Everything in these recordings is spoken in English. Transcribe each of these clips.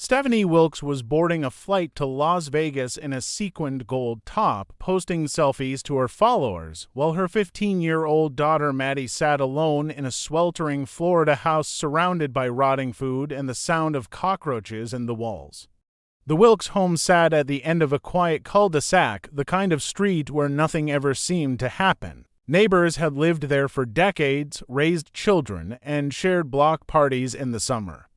Stephanie Wilkes was boarding a flight to Las Vegas in a sequined gold top, posting selfies to her followers, while her 15-year-old daughter Maddie sat alone in a sweltering Florida house surrounded by rotting food and the sound of cockroaches in the walls. The Wilkes home sat at the end of a quiet cul-de-sac, the kind of street where nothing ever seemed to happen. Neighbors had lived there for decades, raised children, and shared block parties in the summer.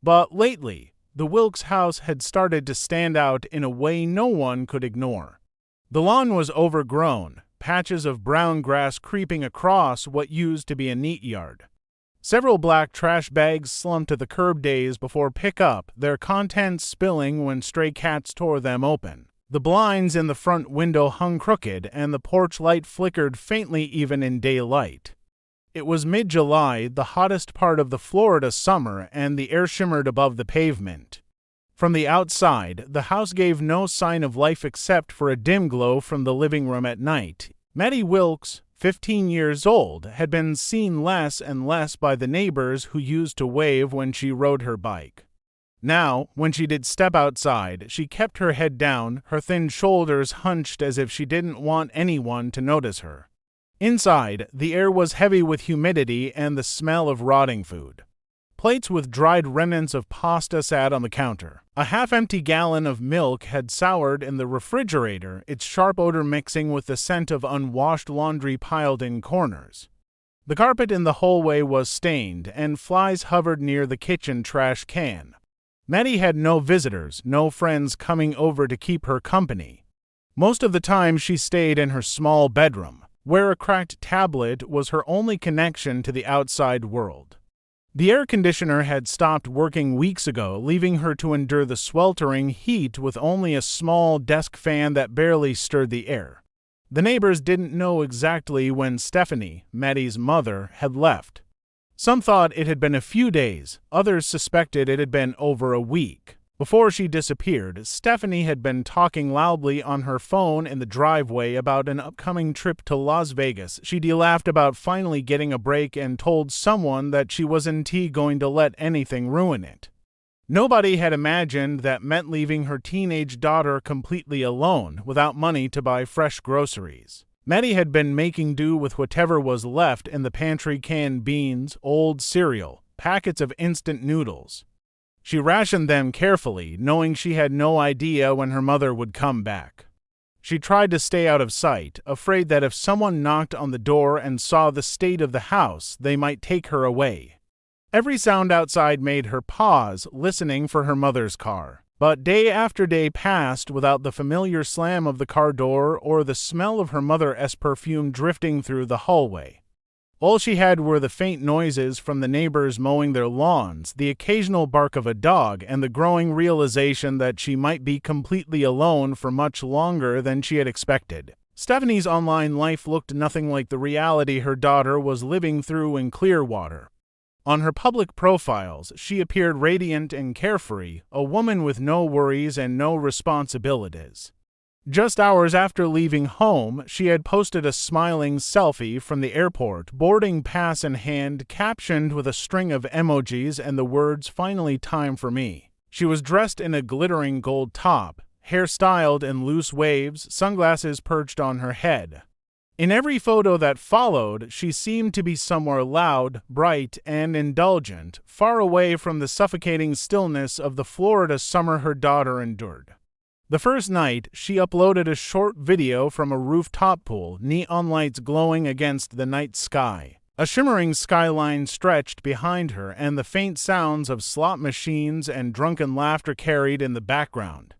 But lately, the Wilkes house had started to stand out in a way no one could ignore. The lawn was overgrown, patches of brown grass creeping across what used to be a neat yard. Several black trash bags slumped to the curb days before pickup, their contents spilling when stray cats tore them open. The blinds in the front window hung crooked, and the porch light flickered faintly even in daylight. It was mid-July, the hottest part of the Florida summer, and the air shimmered above the pavement. From the outside, the house gave no sign of life except for a dim glow from the living room at night. Maddie Wilkes, 15 years old, had been seen less and less by the neighbors who used to wave when she rode her bike. Now, when she did step outside, she kept her head down, her thin shoulders hunched as if she didn't want anyone to notice her. Inside, the air was heavy with humidity and the smell of rotting food. Plates with dried remnants of pasta sat on the counter. A half-empty gallon of milk had soured in the refrigerator, its sharp odor mixing with the scent of unwashed laundry piled in corners. The carpet in the hallway was stained, and flies hovered near the kitchen trash can. Maddie had no visitors, no friends coming over to keep her company. Most of the time she stayed in her small bedroom, where a cracked tablet was her only connection to the outside world. The air conditioner had stopped working weeks ago, leaving her to endure the sweltering heat with only a small desk fan that barely stirred the air. The neighbors didn't know exactly when Stephanie, Maddie's mother, had left. Some thought it had been a few days, others suspected it had been over a week. Before she disappeared, Stephanie had been talking loudly on her phone in the driveway about an upcoming trip to Las Vegas. She'd laughed about finally getting a break and told someone that she wasn't going to let anything ruin it. Nobody had imagined that meant leaving her teenage daughter completely alone, without money to buy fresh groceries. Maddie had been making do with whatever was left in the pantry: canned beans, old cereal, packets of instant noodles. She rationed them carefully, knowing she had no idea when her mother would come back. She tried to stay out of sight, afraid that if someone knocked on the door and saw the state of the house, they might take her away. Every sound outside made her pause, listening for her mother's car. But day after day passed without the familiar slam of the car door or the smell of her mother's perfume drifting through the hallway. All she had were the faint noises from the neighbors mowing their lawns, the occasional bark of a dog, and the growing realization that she might be completely alone for much longer than she had expected. Stephanie's online life looked nothing like the reality her daughter was living through in Clearwater. On her public profiles, she appeared radiant and carefree, a woman with no worries and no responsibilities. Just hours after leaving home, she had posted a smiling selfie from the airport, boarding pass in hand, captioned with a string of emojis and the words, "Finally time for me." She was dressed in a glittering gold top, hair styled in loose waves, sunglasses perched on her head. In every photo that followed, she seemed to be somewhere loud, bright, and indulgent, far away from the suffocating stillness of the Florida summer her daughter endured. The first night, she uploaded a short video from a rooftop pool, neon lights glowing against the night sky. A shimmering skyline stretched behind her, and the faint sounds of slot machines and drunken laughter carried in the background.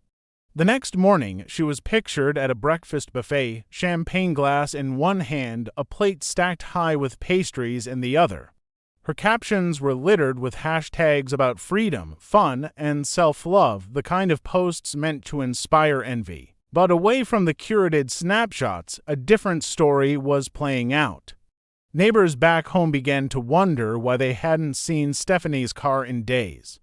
The next morning, she was pictured at a breakfast buffet, champagne glass in one hand, a plate stacked high with pastries in the other. Her captions were littered with hashtags about freedom, fun, and self-love, the kind of posts meant to inspire envy. But away from the curated snapshots, a different story was playing out. Neighbors back home began to wonder why they hadn't seen Stephanie's car in days.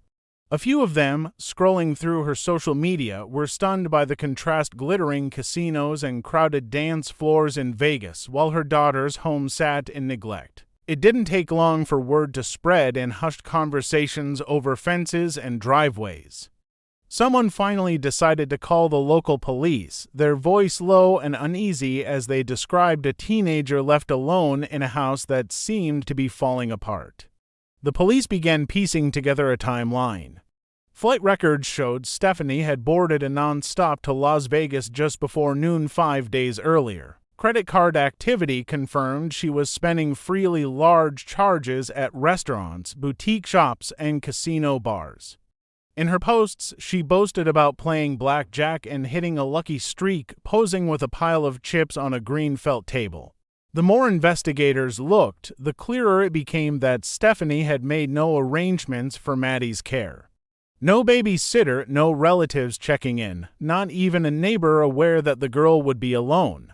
A few of them, scrolling through her social media, were stunned by the contrast: glittering casinos and crowded dance floors in Vegas, while her daughter's home sat in neglect. It didn't take long for word to spread in hushed conversations over fences and driveways. Someone finally decided to call the local police, their voice low and uneasy as they described a teenager left alone in a house that seemed to be falling apart. The police began piecing together a timeline. Flight records showed Stephanie had boarded a non-stop to Las Vegas just before noon 5 days earlier. Credit card activity confirmed she was spending freely large charges at restaurants, boutique shops, and casino bars. In her posts, she boasted about playing blackjack and hitting a lucky streak, posing with a pile of chips on a green felt table. The more investigators looked, the clearer it became that Stephanie had made no arrangements for Maddie's care. No babysitter, no relatives checking in, not even a neighbor aware that the girl would be alone.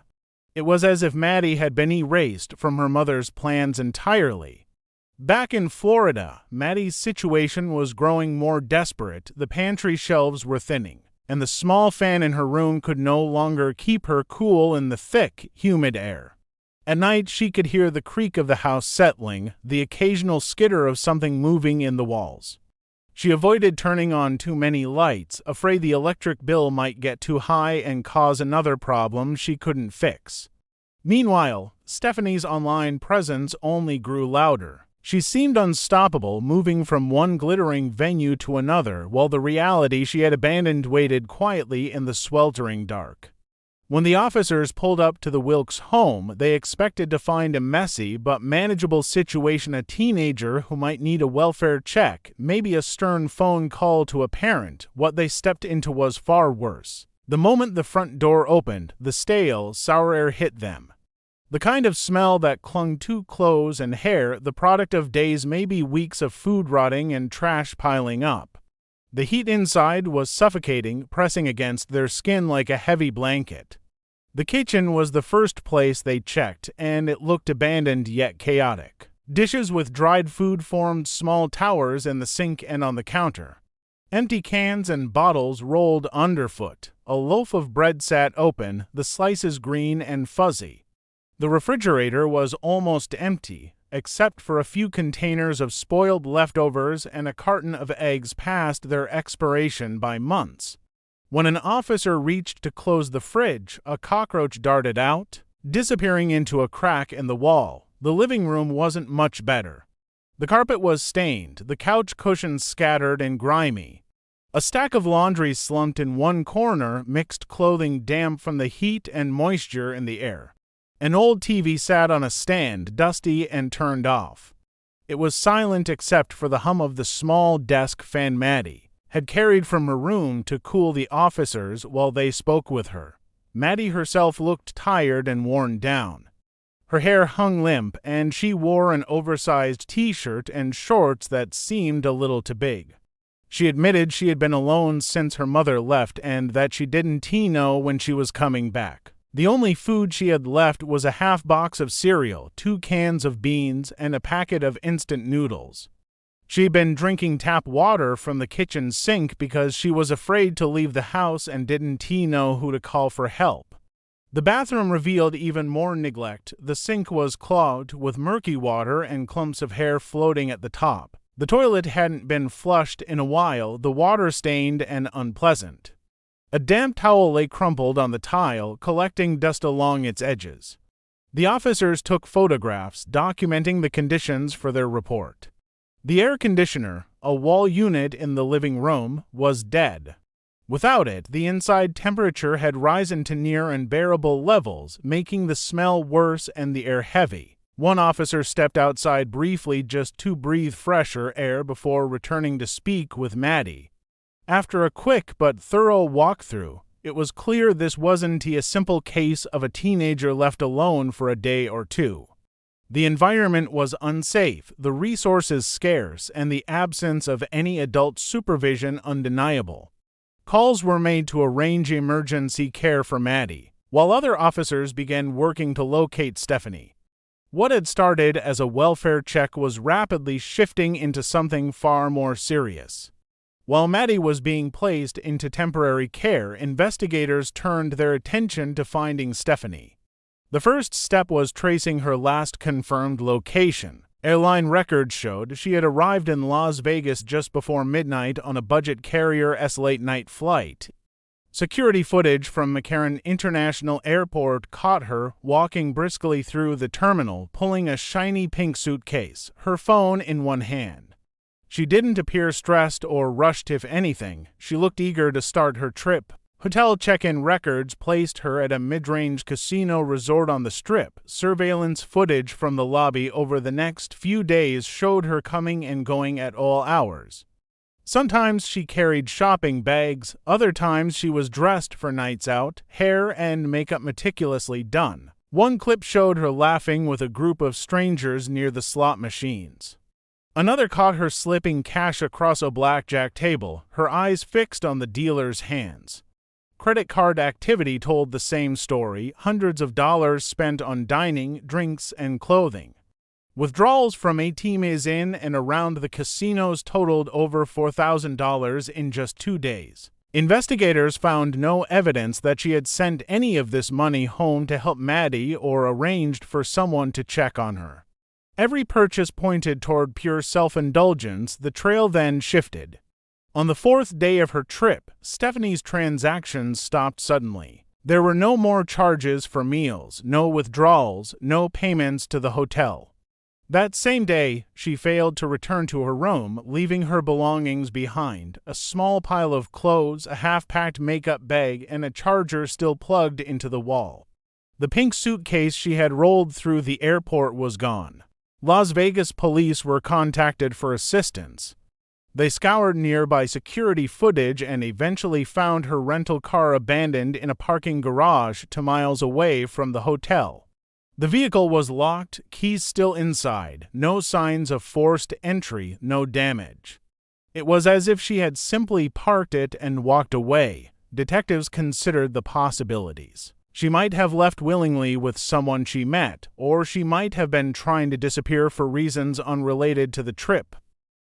It was as if Maddie had been erased from her mother's plans entirely. Back in Florida, Maddie's situation was growing more desperate. The pantry shelves were thinning, and the small fan in her room could no longer keep her cool in the thick, humid air. At night, she could hear the creak of the house settling, the occasional skitter of something moving in the walls. She avoided turning on too many lights, afraid the electric bill might get too high and cause another problem she couldn't fix. Meanwhile, Stephanie's online presence only grew louder. She seemed unstoppable, moving from one glittering venue to another, while the reality she had abandoned waited quietly in the sweltering dark. When the officers pulled up to the Wilkes home, they expected to find a messy but manageable situation: a teenager who might need a welfare check, maybe a stern phone call to a parent. What they stepped into was far worse. The moment the front door opened, the stale, sour air hit them. The kind of smell that clung to clothes and hair, the product of days, maybe weeks of food rotting and trash piling up. The heat inside was suffocating, pressing against their skin like a heavy blanket. The kitchen was the first place they checked, and it looked abandoned yet chaotic. Dishes with dried food formed small towers in the sink and on the counter. Empty cans and bottles rolled underfoot. A loaf of bread sat open, the slices green and fuzzy. The refrigerator was almost empty, except for a few containers of spoiled leftovers and a carton of eggs past their expiration by months. When an officer reached to close the fridge, a cockroach darted out, disappearing into a crack in the wall. The living room wasn't much better. The carpet was stained, the couch cushions scattered and grimy. A stack of laundry slumped in one corner, mixed clothing damp from the heat and moisture in the air. An old TV sat on a stand, dusty and turned off. It was silent except for the hum of the small desk fan Maddie had carried from her room to cool the officers while they spoke with her. Maddie herself looked tired and worn down. Her hair hung limp, and she wore an oversized t-shirt and shorts that seemed a little too big. She admitted she had been alone since her mother left and that she didn't know when she was coming back. The only food she had left was a half box of cereal, 2 cans of beans, and a packet of instant noodles. She had been drinking tap water from the kitchen sink because she was afraid to leave the house and didn't know who to call for help. The bathroom revealed even more neglect. The sink was clogged with murky water and clumps of hair floating at the top. The toilet hadn't been flushed in a while, the water stained and unpleasant. A damp towel lay crumpled on the tile, collecting dust along its edges. The officers took photographs, documenting the conditions for their report. The air conditioner, a wall unit in the living room, was dead. Without it, the inside temperature had risen to near unbearable levels, making the smell worse and the air heavy. One officer stepped outside briefly just to breathe fresher air before returning to speak with Maddie. After a quick but thorough walkthrough, it was clear this wasn't a simple case of a teenager left alone for a day or two. The environment was unsafe, the resources scarce, and the absence of any adult supervision undeniable. Calls were made to arrange emergency care for Maddie, while other officers began working to locate Stephanie. What had started as a welfare check was rapidly shifting into something far more serious. While Maddie was being placed into temporary care, investigators turned their attention to finding Stephanie. The first step was tracing her last confirmed location, Airline records showed she had arrived in Las Vegas just before midnight on a budget carrier-S late-night flight. Security footage from McCarran International Airport caught her walking briskly through the terminal, pulling a shiny pink suitcase, her phone in one hand. She didn't appear stressed or rushed. If anything, she looked eager to start her trip. Hotel check-in records placed her at a mid-range casino resort on the Strip. Surveillance footage from the lobby over the next few days showed her coming and going at all hours. Sometimes she carried shopping bags, other times she was dressed for nights out, hair and makeup meticulously done. One clip showed her laughing with a group of strangers near the slot machines. Another caught her slipping cash across a blackjack table, her eyes fixed on the dealer's hands. Credit card activity told the same story, hundreds of dollars spent on dining, drinks, and clothing. Withdrawals from ATMs in and around the casinos totaled over $4,000 in just 2 days. Investigators found no evidence that she had sent any of this money home to help Maddie or arranged for someone to check on her. Every purchase pointed toward pure self-indulgence. The trail then shifted. On the 4th day of her trip, Stephanie's transactions stopped suddenly. There were no more charges for meals, no withdrawals, no payments to the hotel. That same day, she failed to return to her room, leaving her belongings behind, a small pile of clothes, a half-packed makeup bag, and a charger still plugged into the wall. The pink suitcase she had rolled through the airport was gone. Las Vegas police were contacted for assistance. They scoured nearby security footage and eventually found her rental car abandoned in a parking garage 2 miles away from the hotel. The vehicle was locked, keys still inside, no signs of forced entry, no damage. It was as if she had simply parked it and walked away. Detectives considered the possibilities. She might have left willingly with someone she met, or she might have been trying to disappear for reasons unrelated to the trip.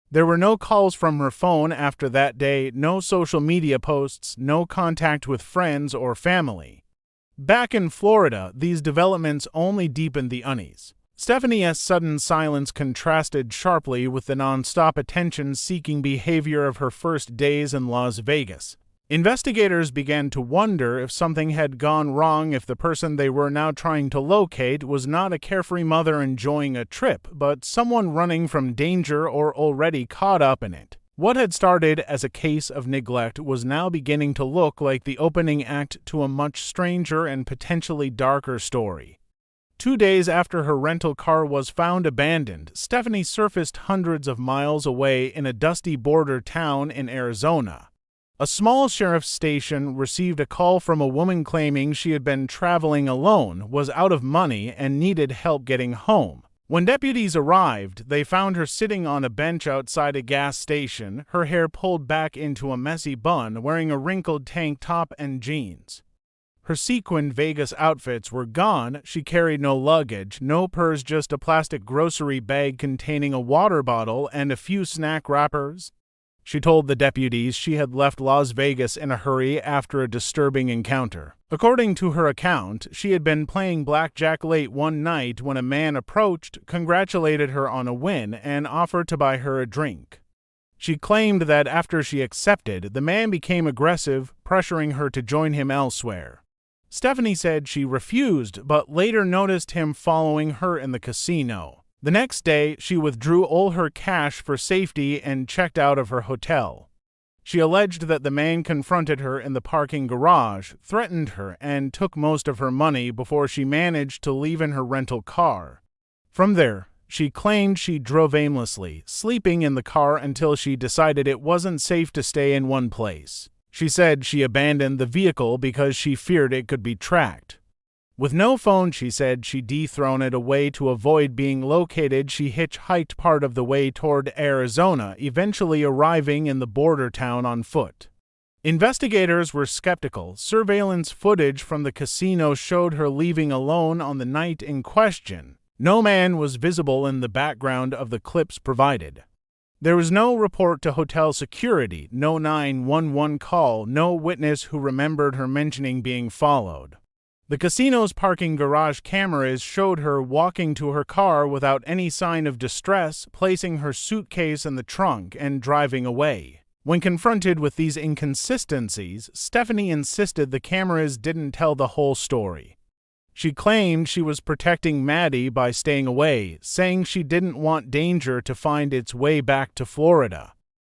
There were no calls from her phone after that day, no social media posts, no contact with friends or family. Back in Florida, these developments only deepened the unease. Stephanie's sudden silence contrasted sharply with the non-stop attention-seeking behavior of her first days in Las Vegas. Investigators began to wonder if something had gone wrong, if the person they were now trying to locate was not a carefree mother enjoying a trip, but someone running from danger or already caught up in it. What had started as a case of neglect was now beginning to look like the opening act to a much stranger and potentially darker story. 2 days after her rental car was found abandoned, Stephanie surfaced hundreds of miles away in a dusty border town in Arizona. A small sheriff's station received a call from a woman claiming she had been traveling alone, was out of money, and needed help getting home. When deputies arrived, they found her sitting on a bench outside a gas station, her hair pulled back into a messy bun, wearing a wrinkled tank top and jeans. Her sequined Vegas outfits were gone. She carried no luggage, no purse, just a plastic grocery bag containing a water bottle and a few snack wrappers. She told the deputies she had left Las Vegas in a hurry after a disturbing encounter. According to her account, she had been playing blackjack late one night when a man approached, congratulated her on a win, and offered to buy her a drink. She claimed that after she accepted, the man became aggressive, pressuring her to join him elsewhere. Stephanie said she refused, but later noticed him following her in the casino. The next day, she withdrew all her cash for safety and checked out of her hotel. She alleged that the man confronted her in the parking garage, threatened her, and took most of her money before she managed to leave in her rental car. From there, she claimed she drove aimlessly, sleeping in the car until she decided it wasn't safe to stay in one place. She said she abandoned the vehicle because she feared it could be tracked. With no phone, she said she dethroned it away to avoid being located. She hitchhiked part of the way toward Arizona, eventually arriving in the border town on foot. Investigators were skeptical. Surveillance footage from the casino showed her leaving alone on the night in question. No man was visible in the background of the clips provided. There was no report to hotel security, no 911 call, no witness who remembered her mentioning being followed. The casino's parking garage cameras showed her walking to her car without any sign of distress, placing her suitcase in the trunk, and driving away. When confronted with these inconsistencies, Stephanie insisted the cameras didn't tell the whole story. She claimed she was protecting Maddie by staying away, saying she didn't want danger to find its way back to Florida.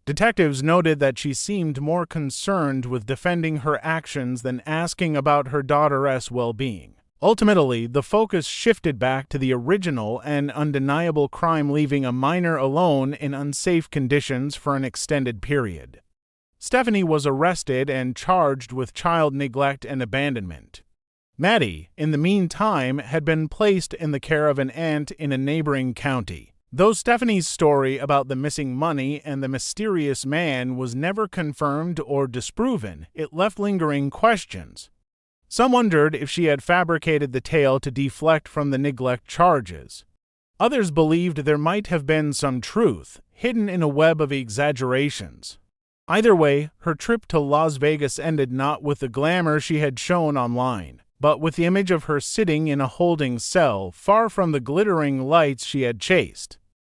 Detectives noted that she seemed more concerned with defending her actions than asking about her daughter's well-being. Ultimately, the focus shifted back to the original and undeniable crime, leaving a minor alone in unsafe conditions for an extended period. Stephanie was arrested and charged with child neglect and abandonment. Maddie, in the meantime, had been placed in the care of an aunt in a neighboring county. Though Stephanie's story about the missing money and the mysterious man was never confirmed or disproven, it left lingering questions. Some wondered if she had fabricated the tale to deflect from the neglect charges. Others believed there might have been some truth, hidden in a web of exaggerations. Either way, her trip to Las Vegas ended not with the glamour she had shown online, but with the image of her sitting in a holding cell, far from the glittering lights she had chased.